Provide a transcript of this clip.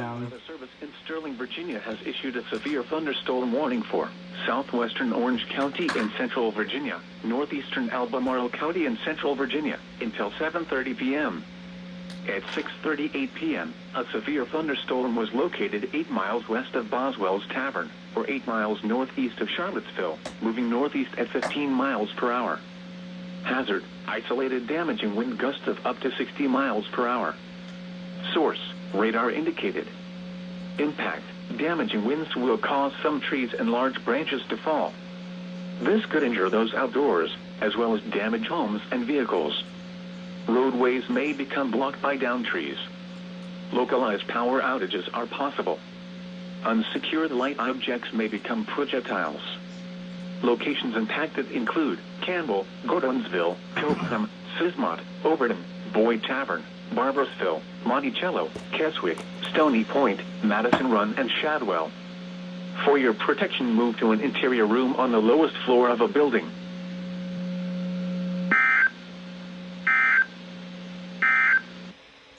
down. Weather Service in Sterling, Virginia has issued a severe thunderstorm warning for southwestern Orange County in central Virginia, northeastern Albemarle County in central Virginia, until 7:30 p.m. At 6:38 p.m., a severe thunderstorm was located 8 miles west of Boswell's Tavern, or 8 miles northeast of Charlottesville, moving northeast at 15 miles per hour. Hazard: isolated damaging wind gusts of up to 60 miles per hour. Source: radar indicated. Impact: damaging winds will cause some trees and large branches to fall. This could injure those outdoors, as well as damage homes and vehicles. Roadways may become blocked by downed trees. Localized power outages are possible. Unsecured light objects may become projectiles. Locations impacted include Campbell, Gordonsville, Pilgrim, Sismont, Overton, Boyd Tavern, Barbersville, Monticello, Keswick, Stony Point, Madison Run, and Shadwell. For your protection, move to an interior room on the lowest floor of a building.